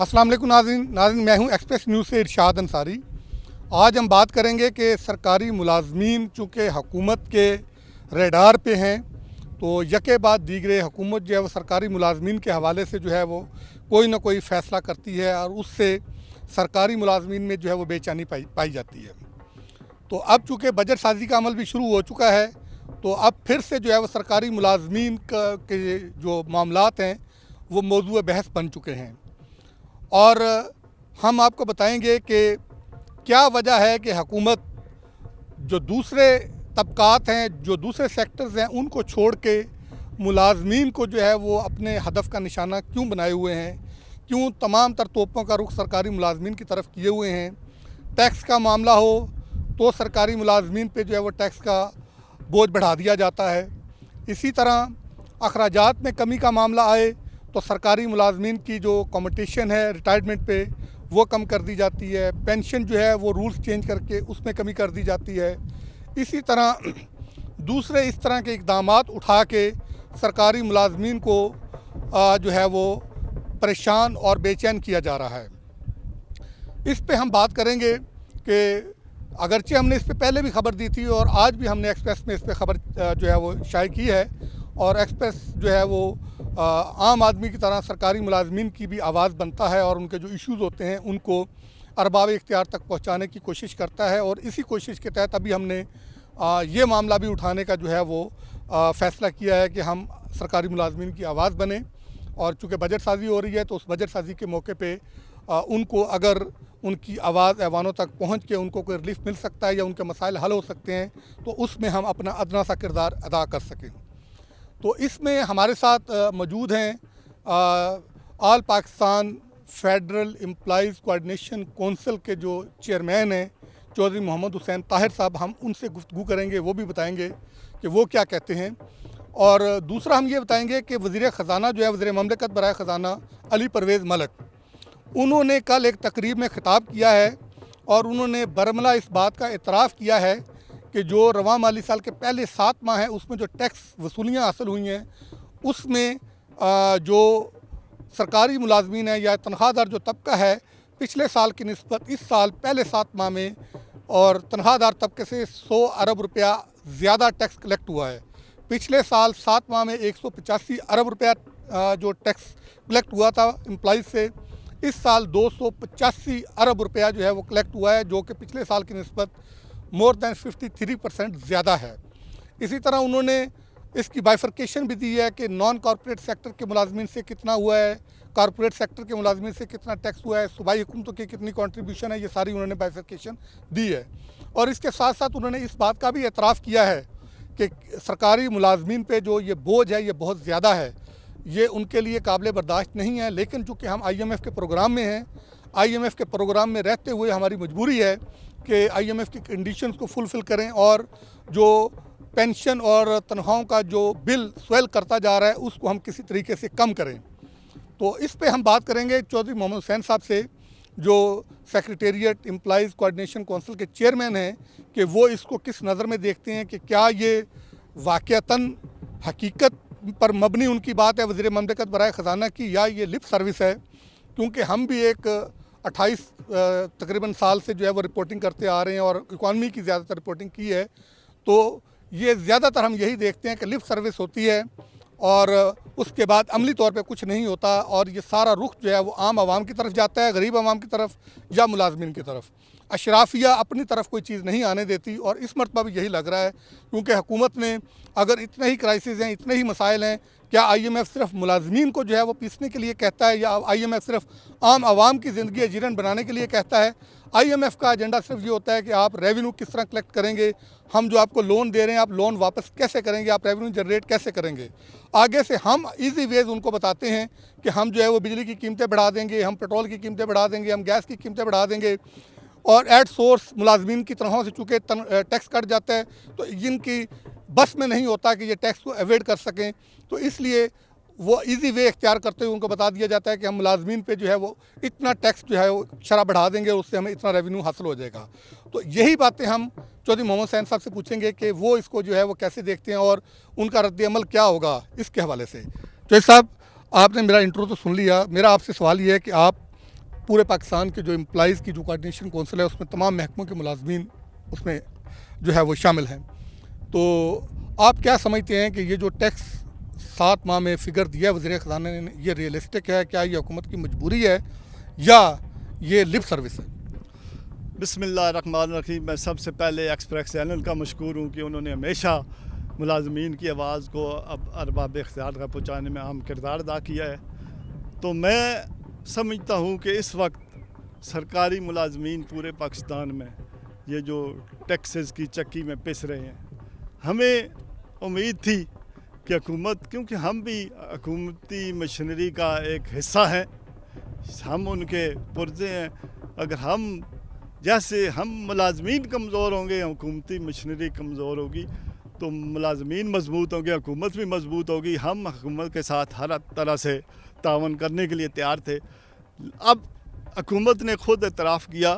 अस्सलाम वालेकुम नाज़रीन, मैं हूं एक्सप्रेस न्यूज़ से इरशाद अंसारी। आज हम बात करेंगे कि सरकारी मुलाजमीन चूँकि हुकूमत के रेडार पे हैं, तो यके बाद दीगरे हुकूमत जो है वो सरकारी मुलाजमीन के हवाले से जो है वो कोई ना कोई फ़ैसला करती है और उससे सरकारी मुलाजमीन में जो है वो बेचैनी पाई जाती है। तो अब चूँकि बजट साजी का अमल भी शुरू हो चुका है, तो अब फिर से जो है वो सरकारी मुलाजमीन के जो मामलात हैं वो मौजूद बहस बन चुके हैं। और हम आपको बताएंगे कि क्या वजह है कि हुकूमत जो दूसरे तबकात हैं, जो दूसरे सेक्टर्स हैं, उनको छोड़ के मुलाजमीन को जो है वो अपने हदफ का निशाना क्यों बनाए हुए हैं, क्यों तमाम तर तोपों का रुख सरकारी मुलाजमीन की तरफ किए हुए हैं। टैक्स का मामला हो तो सरकारी मुलाजमीन पे जो है वो टैक्स का बोझ बढ़ा दिया जाता है। इसी तरह अखराजात में कमी का मामला आए तो सरकारी मुलाजमीन की जो कॉम्पिटिशन है रिटायरमेंट पे वो कम कर दी जाती है। पेंशन जो है वो रूल्स चेंज करके उसमें कमी कर दी जाती है। इसी तरह दूसरे इस तरह के इक़दामात उठा के सरकारी मुलाजमीन को जो है वो परेशान और बेचैन किया जा रहा है। इस पे हम बात करेंगे कि अगरचे हमने इस पे पहले भी खबर दी थी और आज भी हमने एक्सप्रेस में इस पे खबर जो है वो शाये की है, और एक्सप्रेस जो है वो आम आदमी की तरह सरकारी मुलाजमीन की भी आवाज़ बनता है और उनके जो इश्यूज़ होते हैं उनको अरबाब इख्तियार तक पहुंचाने की कोशिश करता है। और इसी कोशिश के तहत अभी हमने ये मामला भी उठाने का जो है वो फ़ैसला किया है कि हम सरकारी मुलाजमीन की आवाज़ बने। और चूँकि बजट साजी हो रही है तो उस बजट साजी के मौके पे उनको अगर उनकी आवाज़ ऐवानों तक पहुँच के उनको कोई रिलीफ मिल सकता है या उनके मसाइल हल हो सकते हैं तो उसमें हम अपना अदना सा किरदार अदा कर सकें। तो इसमें हमारे साथ मौजूद हैं all Pakistan federal employees coordination council के जो चेयरमैन हैं चौधरी मोहम्मद हुसैन ताहिर साहब। हम उनसे गुफ्तगू करेंगे, वो भी बताएंगे कि वो क्या कहते हैं। और दूसरा हम ये बताएंगे कि वज़ीर ख़जाना जो है, वज़ीर ममलकत बराए ख़जाना अली परवेज़ मलिक, उन्होंने कल एक तकरीब में ख़िताब किया है और उन्होंने बरमला इस बात का एतराफ़ किया है कि जो रवां माली साल के पहले 7 माह हैं उसमें जो टैक्स वसूलियाँ हासिल हुई हैं उसमें जो सरकारी मुलाजमीन है या तनख्वाहदार जो तबका है पिछले साल की निस्बत इस साल पहले 7 माह में और तनख्वाहदार तबके से 100 अरब रुपया ज़्यादा टैक्स कलेक्ट हुआ है। पिछले साल 7 माह में 185 अरब रुपया जो टैक्स कलेक्ट हुआ था एम्प्लॉइज़ से, इस साल 285 अरब रुपया जो है वो कलेक्ट हुआ है, जो कि पिछले साल की निस्बत मोर दैन 53% ज़्यादा है। इसी तरह उन्होंने इसकी बाइफर्केशन भी दी है कि नॉन कॉरपोरेट सेक्टर के मुलाजमीन से कितना हुआ है, कॉरपोरेट सेक्टर के मुलाजमीन से कितना टैक्स हुआ है, सूबाई हुकूमतों की कितनी कंट्रीब्यूशन है, ये सारी उन्होंने बाइफर्केशन दी है। और इसके साथ साथ उन्होंने इस बात का भी एतराफ़ किया है कि सरकारी मुलाजमीन पे जो ये बोझ है ये बहुत ज़्यादा है, ये उनके लिए काबिल बर्दाश्त नहीं है। लेकिन चूँकि हम IMF के प्रोग्राम में हैं, IMF के प्रोग्राम में रहते हुए हमारी मजबूरी है कि IMF की कंडीशंस को फुलफ़िल करें और जो पेंशन और तनख्वाहों का जो बिल स्वेल करता जा रहा है उसको हम किसी तरीके से कम करें। तो इस पे हम बात करेंगे चौधरी मोहम्मद हुसैन साहब से, जो सेक्रेटेरिएट एम्प्लॉइज़ कोऑर्डिनेशन काउंसिल के चेयरमैन हैं, कि वो इसको किस नज़र में देखते हैं कि क्या ये वाक़यतन हकीकत पर मबनी उनकी बात है वज़ीर ममलकत बराए ख़जाना की, या ये लिप सर्विस है। क्योंकि हम भी एक 28 तकरीबन साल से जो है वो रिपोर्टिंग करते आ रहे हैं और इकॉनमी की ज़्यादातर रिपोर्टिंग की है, तो ये ज़्यादातर हम यही देखते हैं कि लिप सर्विस होती है और उसके बाद अमली तौर पे कुछ नहीं होता और ये सारा रुख जो है वो आम आवाम की तरफ जाता है, गरीब आवाम की तरफ या मुलाजमीन की तरफ। अशराफिया अपनी तरफ कोई चीज़ नहीं आने देती और इस मरतबा भी यही लग रहा है, क्योंकि हुकूमत ने अगर इतने ही क्राइसिस हैं, इतने ही मसाइल हैं, क्या IMF सिर्फ मुलाजमीन को जो है वो पीसने के लिए कहता है या IMF सिर्फ आम आवाम की ज़िंदगी जीरन बनाने के लिए कहता है? IMF का एजेंडा सिर्फ ये होता है कि आप रेवेन्यू किस तरह कलेक्ट करेंगे, हम जो आपको लोन दे रहे हैं आप लोन वापस कैसे करेंगे, आप रेवेन्यू जनरेट कैसे करेंगे। आगे से हम ईजी वेज उनको बताते हैं कि हम जो है वो बिजली की कीमतें बढ़ा देंगे, हम पेट्रोल की कीमतें बढ़ा देंगे, हम गैस की कीमतें बढ़ा देंगे, और एट सोर्स मुलाजमीन की तनख्वाहों से चूँकि टैक्स कट जाता है तो जिनकी बस में नहीं होता कि ये टैक्स को अवॉइड कर सकें, तो इसलिए वो इजी वे इख्तियार करते हुए उनको बता दिया जाता है कि हम मुलाजमीन पे जो है वो इतना टैक्स जो है वो शरह बढ़ा देंगे और उससे हमें इतना रेवेन्यू हासिल हो जाएगा। तो यही बातें हम चौधरी मोहम्मद हुसैन साहब से पूछेंगे कि वो इसको जो है वो कैसे देखते हैं और उनका रद्द-ए-अमल क्या होगा इसके हवाले से। चौधरी साहब, आपने मेरा इंट्रो तो सुन लिया, मेरा आपसे सवाल ये है कि आप पूरे पाकिस्तान के जो एम्प्लॉइज़ की जो कोऑर्डिनेशन कौंसिल है उसमें तमाम महकमों के मुलाजमीन उसमें जो है वो शामिल हैं। तो आप क्या समझते हैं कि ये जो टैक्स 7 माह में फ़िगर दिया है वज़ीर ख़ज़ाना ने, ये रियलिस्टिक है? क्या ये हुकूमत की मजबूरी है या ये लिप सर्विस है? बिस्मिल्लाहिर्रहमानिर्रहीम। मैं सबसे पहले एक्सप्रेस चैनल का मशकूर हूँ कि उन्होंने हमेशा मुलाजमीन की आवाज़ को अब अरबाब इख्तियार का पहुँचाने में अहम किरदार अदा किया है। तो मैं समझता हूँ कि इस वक्त सरकारी मुलाजमीन पूरे पाकिस्तान में ये जो टैक्सेस की चक्की में पिस रहे हैं, हमें उम्मीद थी कि हुकूमत, क्योंकि हम भी हुकूमती मशीनरी का एक हिस्सा हैं, हम उनके पुर्जे हैं, अगर हम मुलाजमीन कमज़ोर होंगे, हुकूमती मशीनरी कमज़ोर होगी, तो मुलाजमीन मजबूत होंगे, हुकूमत भी मजबूत होगी। हम हुकूमत के साथ हर तरह से तावन करने के लिए तैयार थे। अब हुकूमत ने खुद एतराफ़ किया,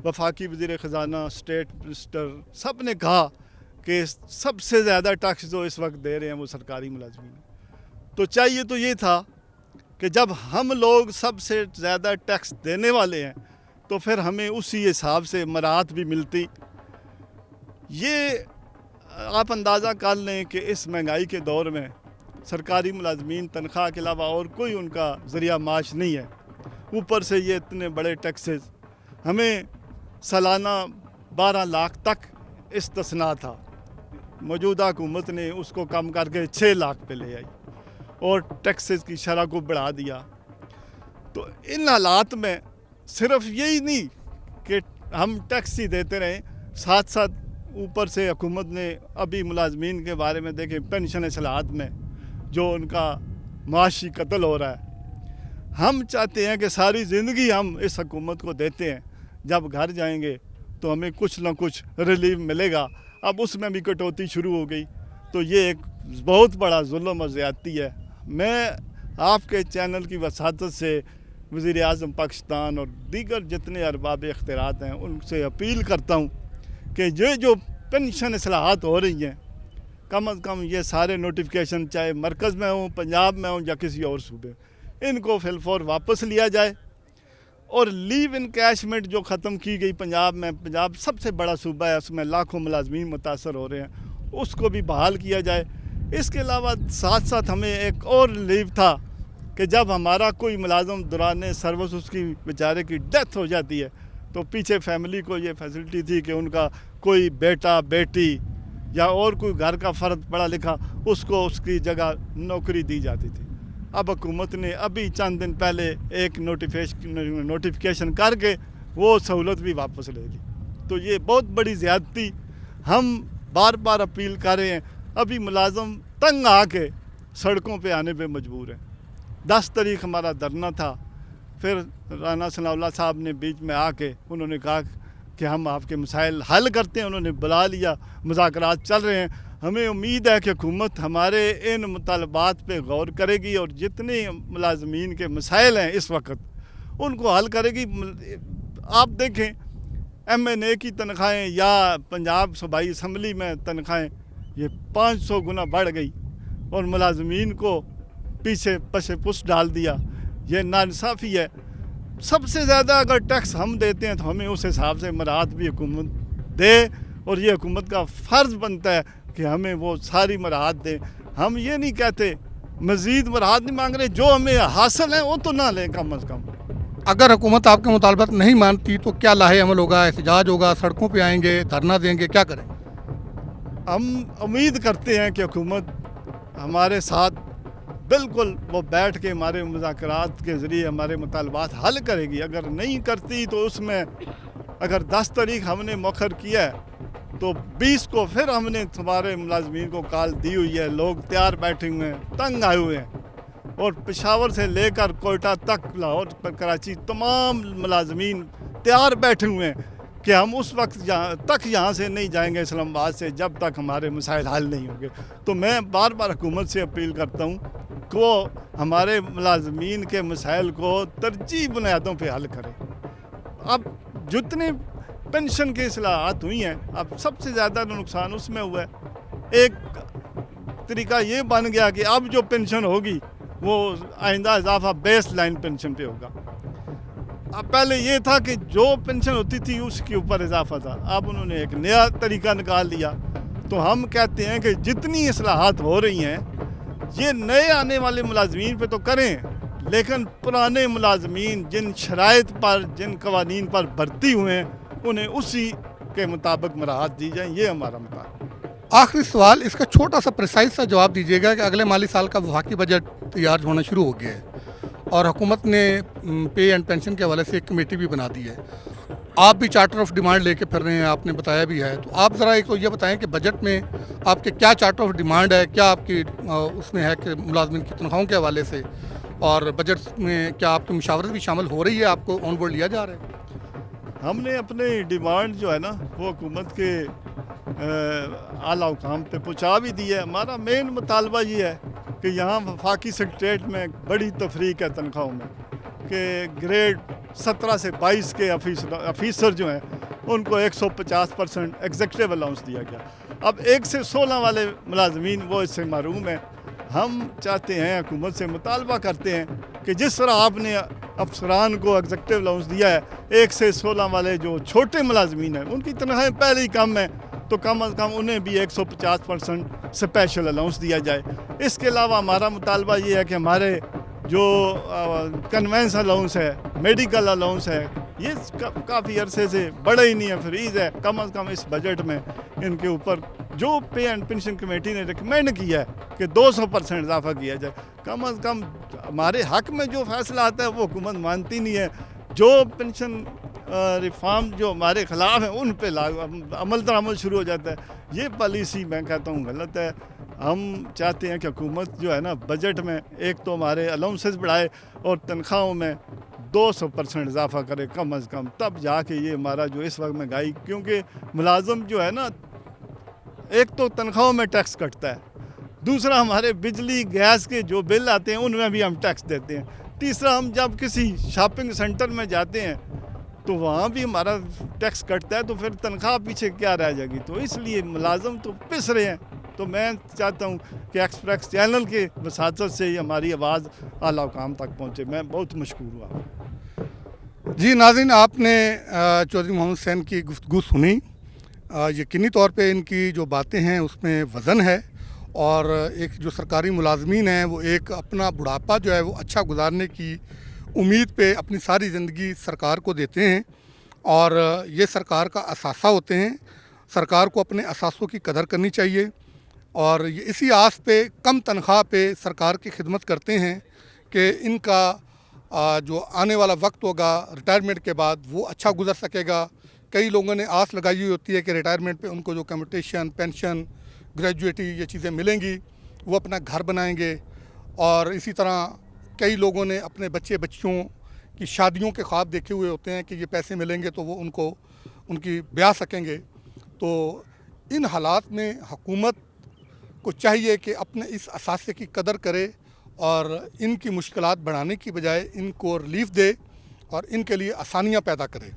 वफाकी वज़ीर ख़ज़ाना, स्टेट मिनिस्टर, सब ने कहा कि सबसे ज़्यादा टैक्स जो इस वक्त दे रहे हैं वो सरकारी मुलाजमीन। तो चाहिए तो ये था कि जब हम लोग सबसे ज़्यादा टैक्स देने वाले हैं तो फिर हमें उसी हिसाब से मराहत भी मिलती। ये आप अंदाज़ा कर लें कि इस महंगाई के दौर में सरकारी मुलाजमीन तनख्वाह के अलावा और कोई उनका ज़रिया माश नहीं है, ऊपर से ये इतने बड़े टैक्सेस। हमें सालाना 12 लाख तक इस्तिस्ना था, मौजूदा हुकूमत ने उसको कम करके 6 लाख पे ले आई और टैक्सेस की शरह को बढ़ा दिया। तो इन हालात में सिर्फ यही नहीं कि हम टैक्स ही देते रहें, साथ साथ ऊपर से हुकूमत ने अभी मुलाजमीन के बारे में देखें, पेंशन इस्लाहत में जो उनका माशी कत्ल हो रहा है। हम चाहते हैं कि सारी ज़िंदगी हम इस हुकूमत को देते हैं, जब घर जाएंगे तो हमें कुछ ना कुछ रिलीफ मिलेगा। अब उसमें भी कटौती शुरू हो गई, तो ये एक बहुत बड़ा जुल्म और ज़्यादती है। मैं आपके चैनल की वसातत से वज़ीर आज़म पाकिस्तान और दीगर जितने अरबाब इख्तियारात हैं उनसे अपील करता हूँ कि ये जो पेंशन इस्लाहात हो रही हैं, कम अज़ कम ये सारे नोटिफिकेशन चाहे मरकज़ में हों, पंजाब में हों या किसी और सूबे, इनको फिलफौर वापस लिया जाए। और लीव इनकैशमेंट जो ख़त्म की गई पंजाब में, पंजाब सबसे बड़ा सूबा है, उसमें लाखों मुलाजमीन मुतासर हो रहे हैं, उसको भी बहाल किया जाए। इसके अलावा साथ साथ हमें एक और लीव था कि जब हमारा कोई मुलाजम दौरान सर्विस उसकी बेचारे की डेथ हो जाती है तो पीछे फैमिली को ये फैसिलिटी थी कि उनका कोई बेटा बेटी या और कोई घर का फ़र्द पढ़ा लिखा उसको उसकी जगह नौकरी दी जाती थी। अब हुकूमत ने अभी चंद दिन पहले एक नोटिफिकेशन करके वो सहूलत भी वापस ले ली। तो ये बहुत बड़ी ज़्यादती, हम बार बार अपील कर रहे हैं। अभी मुलाजम तंग आके सड़कों पे आने पे मजबूर है। 10 तारीख हमारा धरना था, फिर राना सनाउल्लाह साहब ने बीच में आके उन्होंने कहा कि हम आपके मसाइल हल करते हैं, उन्होंने बुला लिया, मुज़ाकरात चल रहे हैं। हमें उम्मीद है कि हुकूमत हमारे इन मुतालबात पे गौर करेगी और जितने मुलाजमीन के मसाइल हैं इस वक्त उनको हल करेगी। आप देखें MNA की तनख्वाहें या पंजाब सूबाई असम्बली में तनख्वाहें ये 500 गुना बढ़ गई और मुलाजमीन को पीछे पशे पुश डाल दिया। ये नाइंसाफ़ी है। सबसे ज़्यादा अगर टैक्स हम देते हैं तो हमें उस हिसाब से मराहत भी हुकूमत दे और ये हुकूमत का फ़र्ज़ बनता है कि हमें वो सारी मराहत दें। हम ये नहीं कहते मज़ीद मराहत नहीं मांग रहे, जो हमें हासिल है वो तो ना लें कम अज़ कम। अगर हुकूमत आपके मुतालबात नहीं मानती तो क्या लाहे अमल होगा? एहतजाज होगा, सड़कों पे आएंगे, धरना देंगे, क्या करें? हम उम्मीद करते हैं कि हुकूमत हमारे साथ बिल्कुल वो बैठ के हमारे मुज़ाकरात के ज़रिए हमारे मुतालबात हल करेगी। अगर नहीं करती तो उसमें अगर 10 तारीख हमने मौखर किया है तो 20 को फिर हमने हमारे मुलाजमीन को कॉल दी हुई है। लोग तैयार बैठे हुए हैं, तंग आए हुए हैं और पेशावर से लेकर कोयटा तक, लाहौर कराची, तमाम मुलाजमीन तैयार बैठे हुए हैं कि हम उस वक्त यहाँ से नहीं जाएंगे इस्लामाबाद से जब तक हमारे मसाइल हल नहीं होंगे। तो मैं बार बार हुकूमत से अपील करता हूँ कि वो हमारे मुलाजमीन के मसाइल को तरजीह बुनियादों पे हल करें। अब जितने पेंशन की इस्लाहात हुई हैं, अब सबसे ज़्यादा नुकसान उसमें हुआ है। एक तरीका ये बन गया कि अब जो पेंशन होगी वो आइंदा इजाफा बेस लाइन पेंशन पे होगा। अब पहले ये था कि जो पेंशन होती थी उसके ऊपर इजाफा था, अब उन्होंने एक नया तरीका निकाल लिया। तो हम कहते हैं कि जितनी इस्लाहात हो रही हैं ये नए आने वाले मुलाजमीन पे तो करें, लेकिन पुराने मुलाजमीन जिन शराइत पर, जिन कवानीन पर भर्ती हुए हैं, उन्हें उसी के मुताबिक मराहत दी जाए, ये हमारा मुताबिक। आखिरी सवाल, इसका छोटा सा प्रिसाइज सा जवाब दीजिएगा कि अगले माली साल का वफाकी बजट तैयार होना शुरू हो गया है और हुकूमत ने पे एंड पेंशन के हवाले से एक कमेटी भी बना दी है। आप भी चार्टर ऑफ डिमांड लेके फिर रहे हैं, आपने बताया भी है, तो आप ज़रा एक तो ये बताएं कि बजट में आपके क्या चार्टर ऑफ डिमांड है, क्या आपकी उसमें है कि मुलाजमिन की तनख्वाहों के हवाले से, और बजट में क्या आपकी मुशावरत भी शामिल हो रही है, आपको ऑन बोर्ड लिया जा रहा है? हमने अपनी डिमांड जो है ना वो हुकूमत के आला हुकाम पे पहुँचा भी दी है। हमारा मेन मुतालबा ये है कि यहाँ वफाकी सेक्रेटरीट में बड़ी तफरीक है तनख्वाहों में, कि ग्रेड 17 से 22 के ऑफिसर जो हैं उनको 150% एग्जेक्टिव अलाउंस दिया गया। अब 1 से 16 वाले मुलाजमीन वो इससे महरूम हैं। हम चाहते हैं, हुकूमत से मुतालबा करते हैं कि जिस तरह आपने अफसरान को एग्जेक्टिव अलाउंस दिया है, 1 से 16 वाले जो छोटे मुलाजमीन हैं उनकी तनख्वाहें पहले ही कम है, तो कम अज़ कम उन्हें भी 150% स्पेशल अलाउंस दिया जाए। इसके अलावा हमारा मुतालबा ये है कि हमारे जो कन्वेंस अलाउंस है, मेडिकल अलाउंस है, ये काफ़ी अरसे से बड़ा ही नहीं है, फ्रीज़ है। कम अज़ कम इस बजट में इनके ऊपर जो पे एंड पेंशन कमेटी ने रिकमेंड किया है कि 200% इजाफा किया जाए। कम अज़ कम हमारे हक़ में जो फैसला आता है वो हुकूमत मानती नहीं है। जो पेंशन रिफॉर्म जो हमारे ख़िलाफ़ हैं उन पे अमल दरामद शुरू हो जाता है। ये पॉलिसी मैं कहता हूँ गलत है। हम चाहते हैं कि हुकूमत जो है ना बजट में एक तो हमारे अलाउंसेस बढ़ाए और तनख्वाहों में 200% इजाफा करे कम अज़ कम, तब जाके ये हमारा जो इस वक्त महंगाई, क्योंकि मुलाजम जो है ना एक तो तनख्वाहों में टैक्स कटता है, दूसरा हमारे बिजली गैस के जो बिल आते हैं उनमें भी हम टैक्स देते हैं, तीसरा हम जब किसी शॉपिंग सेंटर में जाते हैं तो वहाँ भी हमारा टैक्स कटता है, तो फिर तनख्वाह पीछे क्या रह जाएगी। तो इसलिए मुलाजम तो पिस रहे हैं। तो मैं चाहता हूँ कि एक्सप्रेस चैनल के वसातत से ही हमारी आवाज़ आला हुकाम तक पहुँचे। मैं बहुत मशकूर हुआ। जी नाज़रीन, आपने चौधरी मोहम्मद हुसैन की गुफ्तगू सुनी। यकीनी तौर पे इनकी जो बातें हैं उसमें वज़न है, और एक जो सरकारी मुलाजमीन हैं वो एक अपना बुढ़ापा जो है वो अच्छा गुजारने की उम्मीद पे अपनी सारी ज़िंदगी सरकार को देते हैं, और ये सरकार का असासा होते हैं। सरकार को अपने असासों की कदर करनी चाहिए, और ये इसी आस पे कम तनख्वाह पे सरकार की खिदमत करते हैं कि इनका जो आने वाला वक्त होगा रिटायरमेंट के बाद वो अच्छा गुजर सकेगा। कई लोगों ने आस लगाई हुई होती है कि रिटायरमेंट पे उनको जो कम्यूटेशन, पेंशन, ग्रेजुएटी ये चीज़ें मिलेंगी, वो अपना घर बनाएंगे, और इसी तरह कई लोगों ने अपने बच्चे बच्चियों की शादियों के ख्वाब देखे हुए होते हैं कि ये पैसे मिलेंगे तो वो उनको उनकी ब्याह सकेंगे। तो इन हालात में हुकूमत को चाहिए कि अपने इस असासे की कदर करे और इनकी मुश्किलात बढ़ाने की बजाय इनको रिलीफ दे और इनके लिए आसानियाँ पैदा करे।